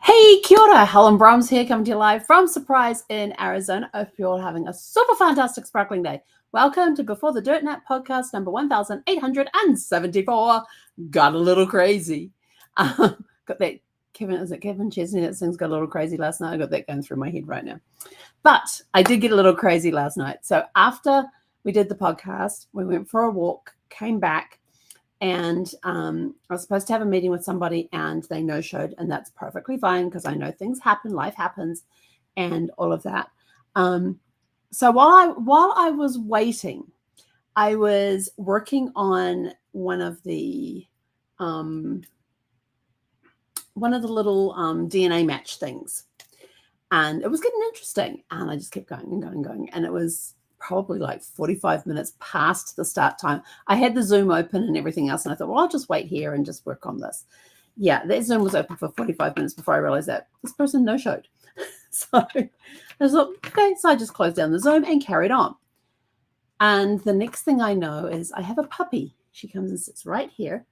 Hey, kia ora, Helen Brahms here, coming to you live from Surprise in Arizona. I hope you're all having a super fantastic sparkling day. Welcome to Before the Dirt Nap podcast number 1874. Got a little crazy. Got that Kevin Chesney that sings Got a Little Crazy last night? I got that going through my head right now. But I did get a little crazy last night. So after we did the podcast, we went for a walk, came back, and I was supposed to have a meeting with somebody and they no-showed, and that's perfectly fine because I know things happen, life happens, and all of that. So while I was waiting, I was working on one of the little DNA match things, and it was getting interesting. And I just kept going and going and going, and it was probably like 45 minutes past the start time. I had the Zoom open and everything else, and I thought, well, I'll just wait here and just work on this. Yeah, that Zoom was open for 45 minutes before I realized that this person no-showed. So I thought, okay, so I just closed down the Zoom and carried on. And the next thing I know is I have a puppy. She comes and sits right here,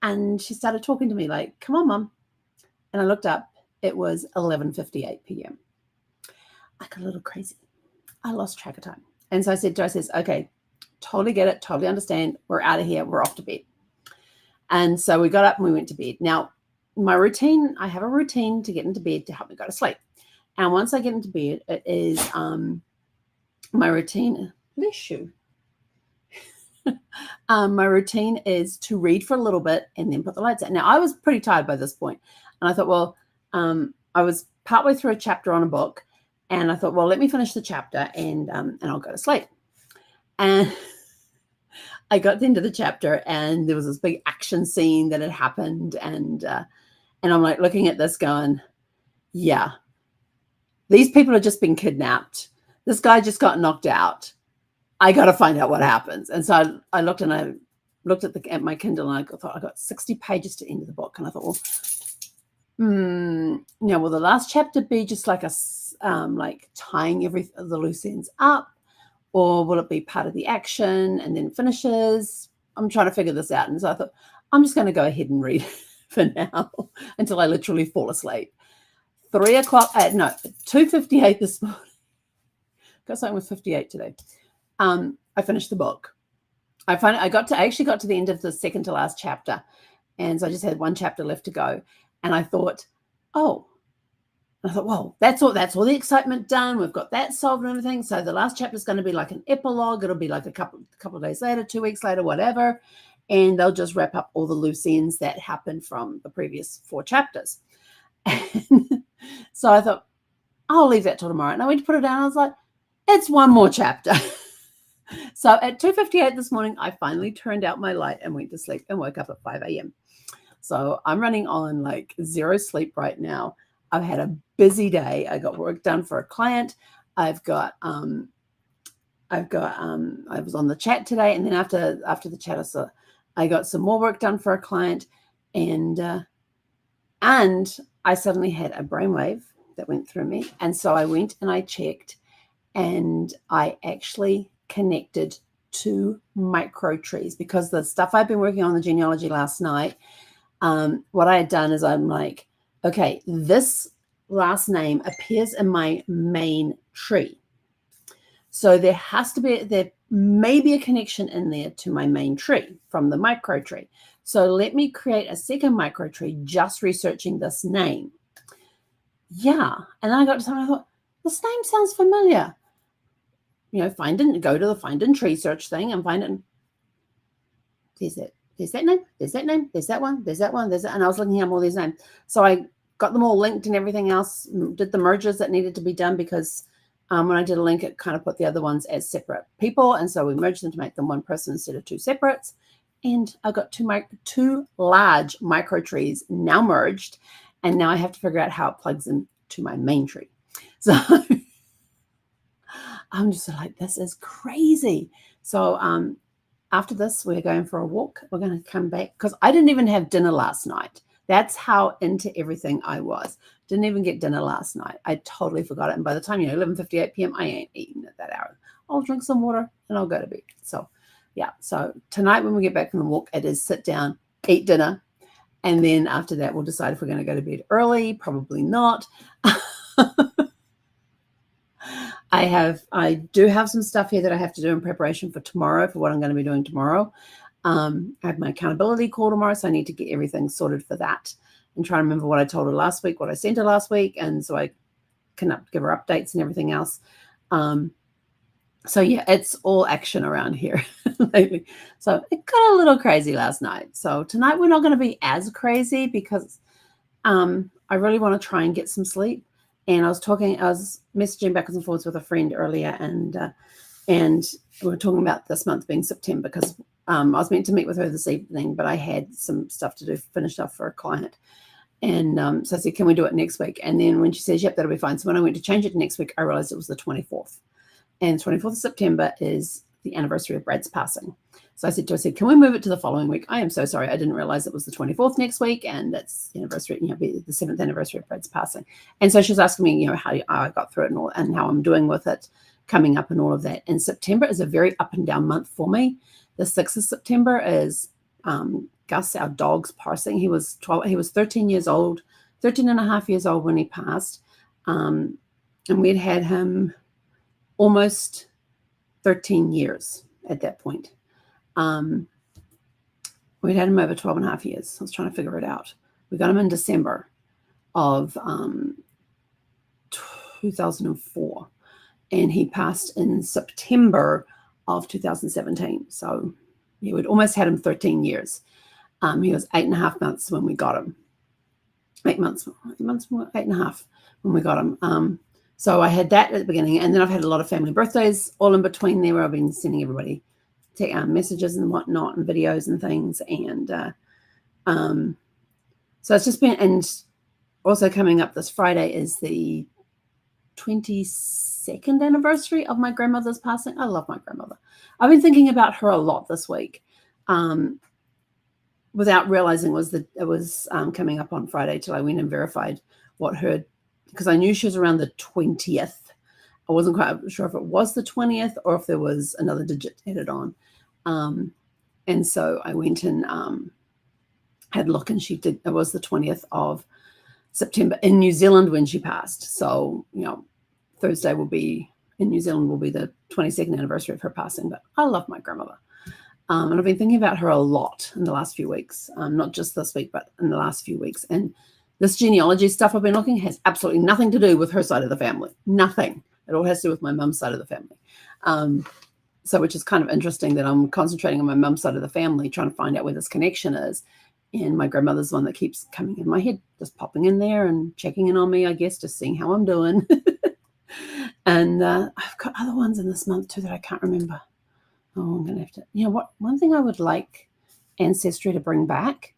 and she started talking to me like, come on, Mom. And I looked up. It was 11:58 p.m. I got a little crazy. I lost track of time. And so I said to her, okay, totally get it, totally understand. We're out of here. We're off to bed. And so we got up and we went to bed. Now, my routine, I have a routine to get into bed to help me go to sleep. And once I get into bed, it is my routine. Bless you. My routine is to read for a little bit and then put the lights out. Now, I was pretty tired by this point. And I thought, well, I was partway through a chapter on a book. And I thought, well, let me finish the chapter and I'll go to sleep. And I got to the end of the chapter and there was this big action scene that had happened. And I'm like looking at this going, yeah, these people have just been kidnapped. This guy just got knocked out. I got to find out what happens. And so I looked at my Kindle and I thought I got 60 pages to the end of the book. And I thought, well, will the last chapter be just like like tying the loose ends up, or will it be part of the action and then finishes? I'm trying to figure this out. And so I thought, I'm just going to go ahead and read for now until I literally fall asleep. 2:58 this morning. Got something with 58 today. I finished the book. I actually got to the end of the second to last chapter. And so I just had one chapter left to go. And I thought, well, that's all the excitement done. We've got that solved and everything. So the last chapter is going to be like an epilogue. It'll be like a couple of days later, 2 weeks later, whatever. And they'll just wrap up all the loose ends that happened from the previous 4 chapters. And so I thought, I'll leave that till tomorrow. And I went to put it down. I was like, it's one more chapter. So at 2:58 this morning, I finally turned out my light and went to sleep and woke up at 5 a.m. So I'm running on like 0 sleep right now. I've had a busy day. I got work done for a client. I was on the chat today, and then after the chat, I got some more work done for a client, and I suddenly had a brainwave that went through me, and so I went and I checked, and I actually connected 2 micro trees because the stuff I've been working on the genealogy last night. What I had done is I'm like, okay, this last name appears in my main tree. So there may be a connection in there to my main tree from the micro tree. So let me create a second micro tree just researching this name. Yeah. And then I got to something, I thought, this name sounds familiar. Go to the find in tree search thing and find it. There's that name, there's that name, there's that one, there's that one, there's that. And I was looking at all these names. So I got them all linked and everything else, did the mergers that needed to be done because when I did a link, it kind of put the other ones as separate people. And so we merged them to make them one person instead of 2 separates. And I got 2 large micro trees now merged. And now I have to figure out how it plugs into my main tree. So I'm just like, this is crazy. So after this, we're going for a walk. We're going to come back because I didn't even have dinner last night. That's how into everything I was. Didn't even get dinner last night. I totally forgot it. And by the time, 11:58 p.m., I ain't eating at that hour. I'll drink some water and I'll go to bed. So, yeah. So tonight when we get back from the walk, it is sit down, eat dinner, And then after that, we'll decide if we're going to go to bed early. Probably not. I do have some stuff here that I have to do in preparation for tomorrow, for what I'm going to be doing tomorrow. I have my accountability call tomorrow, so I need to get everything sorted for that and try to remember what I told her last week, what I sent her last week, and so I can give her updates and everything else. So yeah, it's all action around here lately. So it got a little crazy last night. So tonight we're not going to be as crazy because I really want to try and get some sleep. And I was messaging backwards and forwards with a friend earlier, and we were talking about this month being September because I was meant to meet with her this evening, but I had some stuff to do, finish up for a client. And so I said, can we do it next week? And then when she says, yep, that'll be fine. So when I went to change it to next week, I realized it was the 24th. And 24th of September is the anniversary of Brad's passing. So I said to her, can we move it to the following week? I am so sorry. I didn't realize it was the 24th next week. And that's the anniversary, the 7th anniversary of Brad's passing. And so she was asking me, how I got through it and how I'm doing with it coming up and all of that. And September is a very up and down month for me. The 6th of September is Gus, our dog's passing. He was 13 years old, 13 and a half years old when he passed. And we'd had him almost 13 years at that point. We'd had him over 12 and a half years. I was trying to figure it out. We got him in December of 2004, and he passed in September of 2017. So yeah, we'd almost had him 13 years. He was 8.5 months when we got him. 8 months, 8.5 when we got him. So I had that at the beginning, and then I've had a lot of family birthdays all in between there where I've been sending everybody messages and whatnot and videos and things. And so it's just been, and also coming up this Friday is the 22nd anniversary of my grandmother's passing. I love my grandmother. I've been thinking about her a lot this week. Without realizing it was coming up on Friday till I went and verified because I knew she was around the 20th. I wasn't quite sure if it was the 20th or if there was another digit added on. And so I went and had a look, and it was the 20th of September in New Zealand when she passed. So, Thursday in New Zealand will be the 22nd anniversary of her passing. But I love my grandmother. And I've been thinking about her a lot in the last few weeks, not just this week, but in the last few weeks. And this genealogy stuff I've been looking has absolutely nothing to do with her side of the family. Nothing. It all has to do with my mum's side of the family. So which is kind of interesting that I'm concentrating on my mum's side of the family, trying to find out where this connection is. And my grandmother's one that keeps coming in my head, just popping in there and checking in on me, I guess, just seeing how I'm doing. And I've got other ones in this month too that I can't remember. Oh, I'm going to have to, one thing I would like Ancestry to bring back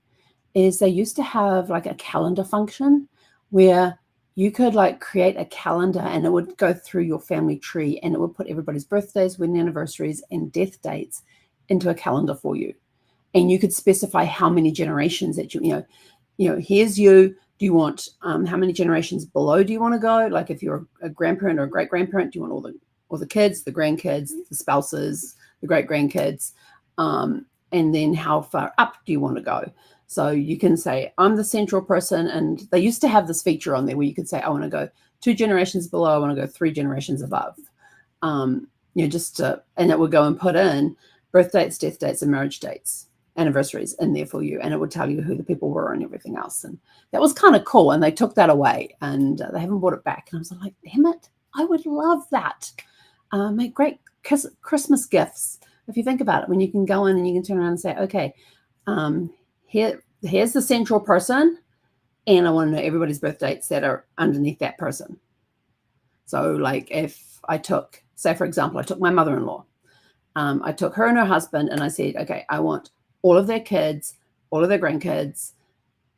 is they used to have like a calendar function where you could like create a calendar and it would go through your family tree and it would put everybody's birthdays, wedding anniversaries, and death dates into a calendar for you. And you could specify how many generations that here's you. Do you want, how many generations below do you want to go? Like if you're a grandparent or a great grandparent, do you want all the kids, the grandkids, the spouses, the great grandkids? And then how far up do you want to go? So you can say, I'm the central person. And they used to have this feature on there where you could say, I want to go 2 generations below. I want to go 3 generations above. And it would go and put in birth dates, death dates, and marriage dates, anniversaries in there for you. And it would tell you who the people were and everything else. And that was kind of cool. And they took that away and they haven't brought it back. And I was like, damn it, I would love that. Make great Christmas gifts. If you think about it, when you can go in and you can turn around and say, okay, here's the central person, and I want to know everybody's birth dates that are underneath that person. So like if I took, say for example, I took my mother-in-law, I took her and her husband, and I said, okay, I want all of their kids, all of their grandkids,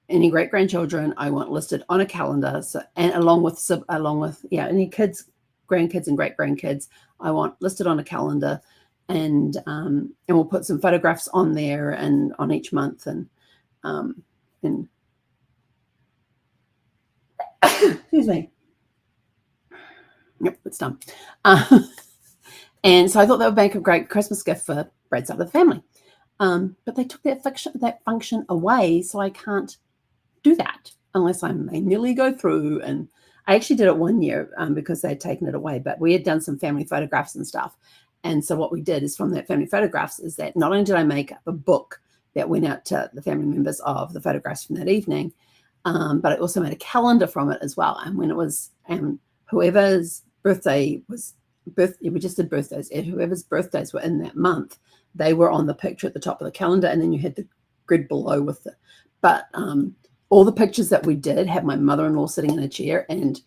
any great-grandchildren, I want listed on a calendar. So, and along with any kids, grandkids, and great-grandkids, I want listed on a calendar. And we'll put some photographs on there and on each month, and excuse me. Yep, it's done. And so I thought that would make a great Christmas gift for Brad's side of the family. But they took that function away, so I can't do that unless I manually go through. And I actually did it one year because they had taken it away, but we had done some family photographs and stuff. And so what we did is from that family photographs is that not only did I make up a book that went out to the family members of the photographs from that evening, but I also made a calendar from it as well. And when it was, whoever's birthday was, we just did birthdays, and whoever's birthdays were in that month, they were on the picture at the top of the calendar, and then you had the grid below with the, but all the pictures that we did had my mother-in-law sitting in a chair, and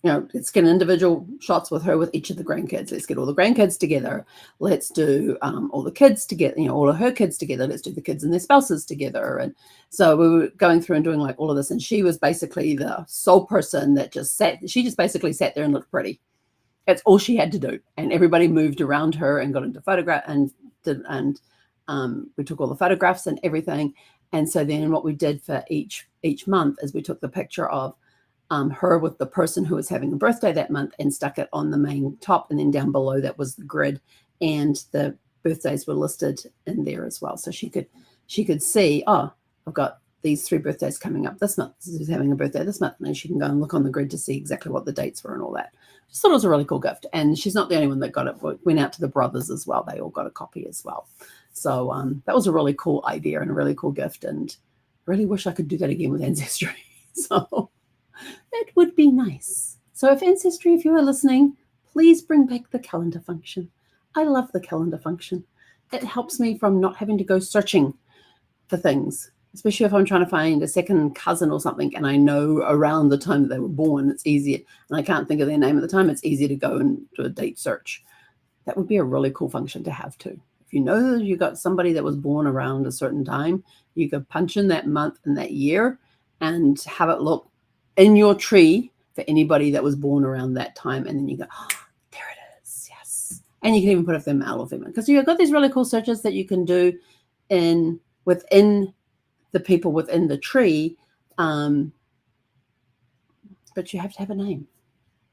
let's get individual shots with her with each of the grandkids. Let's get all the grandkids together. Let's do all the kids together, all of her kids together. Let's do the kids and their spouses together. And so we were going through and doing like all of this. And she was basically the sole person that she just basically sat there and looked pretty. That's all she had to do. And everybody moved around her and got into photograph and we took all the photographs and everything. And so then what we did for each month is we took the picture of her with the person who was having a birthday that month and stuck it on the main top, and then down below that was the grid, and the birthdays were listed in there as well. So she could see, oh, I've got these 3 birthdays coming up this month. This is having a birthday this month, and then she can go and look on the grid to see exactly what the dates were and all that. Just thought it was a really cool gift, and she's not the only one that got it. It went out to the brothers as well. They all got a copy as well. So that was a really cool idea and a really cool gift, and really wish I could do that again with Ancestry. So that would be nice. So if Ancestry, if you are listening, please bring back the calendar function. I love the calendar function. It helps me from not having to go searching for things, especially if I'm trying to find a second cousin or something and I know around the time that they were born, it's easier, and I can't think of their name at the time, it's easier to go and do a date search. That would be a really cool function to have too. If you know that you got somebody that was born around a certain time, you could punch in that month and that year and have it look in your tree for anybody that was born around that time. And then you go, oh, there it is. Yes. And you can even put if they're male or female, because you've got these really cool searches that you can do within the people within the tree. But you have to have a name.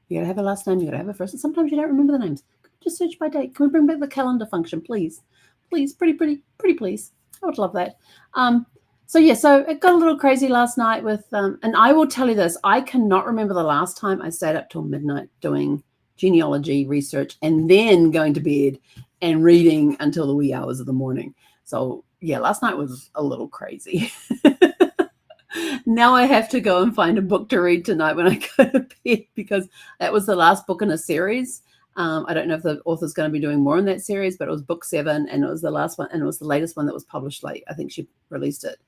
You got to have a last name. You got to have a first. And sometimes you don't remember the names. Just search by date. Can we bring back the calendar function, please? Please, pretty please. I would love that. So it got a little crazy last night with, and I will tell you this, I cannot remember the last time I stayed up till midnight doing genealogy research and then going to bed and reading until the wee hours of the morning. So yeah, last night was a little crazy. Now I have to go and find a book to read tonight when I go to bed, because that was the last book in a series. I don't know if the author's going to be doing more in that series, but it was book 7 and it was the last one, and it was the latest one that was published late. I think she released it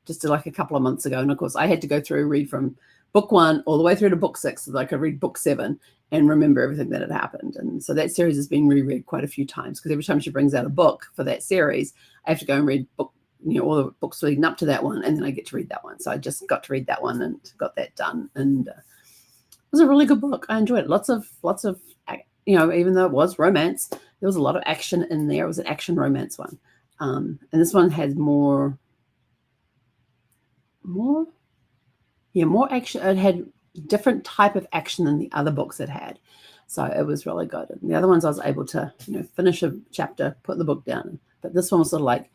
just like a couple of months ago. And of course I had to go through, read from book 1 all the way through to book 6 so that I could read book 7 and remember everything that had happened. And so that series has been reread quite a few times, because every time she brings out a book for that series, I have to go and read all the books leading up to that one, and then I get to read that one. So I just got to read that one and got that done. And it was a really good book. I enjoyed it. Lots of, even though it was romance, there was a lot of action in there. It was an action romance one. And this one had more action. It had different type of action than the other books it had. So it was really good. And the other ones I was able to, finish a chapter, put the book down. But this one was sort of like,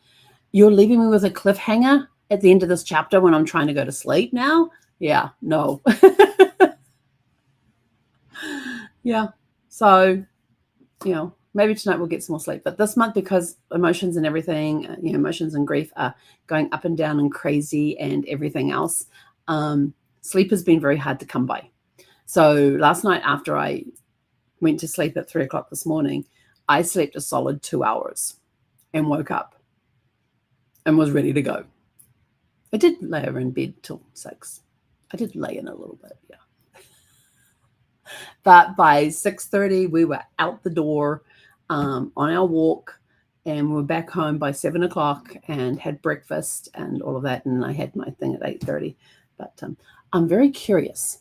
you're leaving me with a cliffhanger at the end of this chapter when I'm trying to go to sleep now? Yeah, no. Yeah. So, maybe tonight we'll get some more sleep. But this month, because emotions and everything, emotions and grief are going up and down and crazy and everything else, sleep has been very hard to come by. So last night after I went to sleep at 3 o'clock this morning, I slept a solid 2 hours and woke up and was ready to go. I did lay over in bed till 6. I did lay in a little bit, yeah. But by 6:30, we were out the door on our walk, and we were back home by 7 o'clock and had breakfast and all of that. And I had my thing at 8:30. But I'm very curious.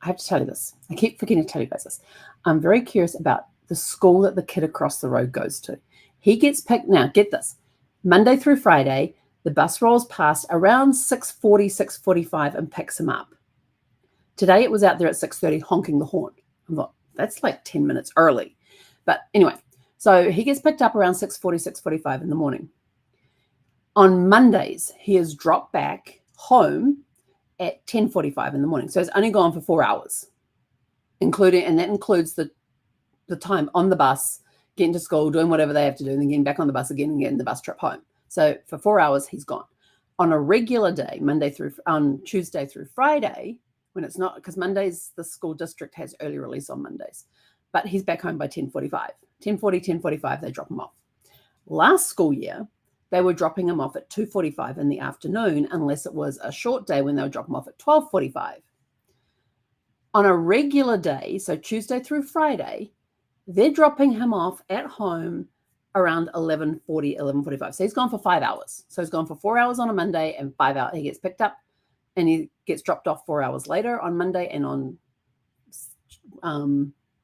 I have to tell you this. I keep forgetting to tell you guys this. I'm very curious about the school that the kid across the road goes to. He gets picked. Now, get this. Monday through Friday, the bus rolls past around 6:40, 6:45 and picks him up. Today it was out there at 6:30 honking the horn. I thought, that's like 10 minutes early. But anyway, so he gets picked up around 6:40, 6:45 in the morning. On Mondays, he is dropped back home at 10:45 in the morning. So he's only gone for 4 hours, and that includes the time on the bus, getting to school, doing whatever they have to do, and then getting back on the bus again and getting the bus trip home. So for 4 hours, he's gone. On a regular day, Tuesday through Friday, when it's not, because Mondays, the school district has early release on Mondays, but he's back home by 10:45. 10:40, 10:45, they drop him off. Last school year, they were dropping him off at 2:45 in the afternoon, unless it was a short day when they would drop him off at 12:45. On a regular day, so Tuesday through Friday, they're dropping him off at home around 11:40, 11:45. So he's gone for 5 hours. So he's gone for 4 hours on a Monday and 5 hours. He gets picked up and he gets dropped off 4 hours later on Monday, and on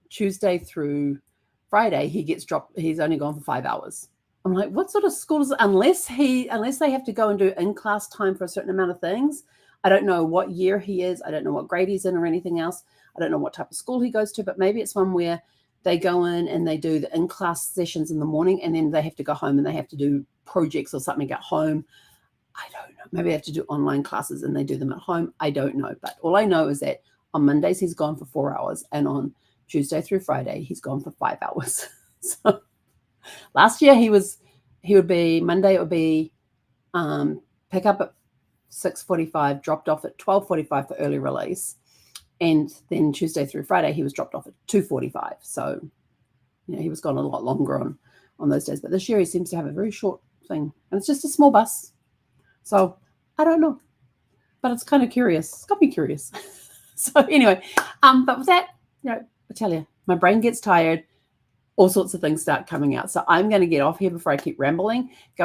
Tuesday through Friday, he's only gone for 5 hours. I'm like, what sort of school is it? Unless they have to go and do in-class time for a certain amount of things. I don't know what year he is. I don't know what grade he's in or anything else. I don't know what type of school he goes to, but maybe it's one where they go in and they do the in-class sessions in the morning, and then they have to go home and they have to do projects or something at home. I don't know. Maybe they have to do online classes and they do them at home. I don't know. But all I know is that on Mondays, he's gone for 4 hours, and on Tuesday through Friday, he's gone for 5 hours. So last year Monday, it would be pick up at 6:45, dropped off at 12:45 for early release. And then Tuesday through Friday, he was dropped off at 2:45. So, he was gone a lot longer on those days. But this year he seems to have a very short thing. And it's just a small bus. So I don't know. But it's kind of curious. It's got me curious. So anyway, but with that, I tell you, my brain gets tired. All sorts of things start coming out. So I'm going to get off here before I keep rambling. Go out.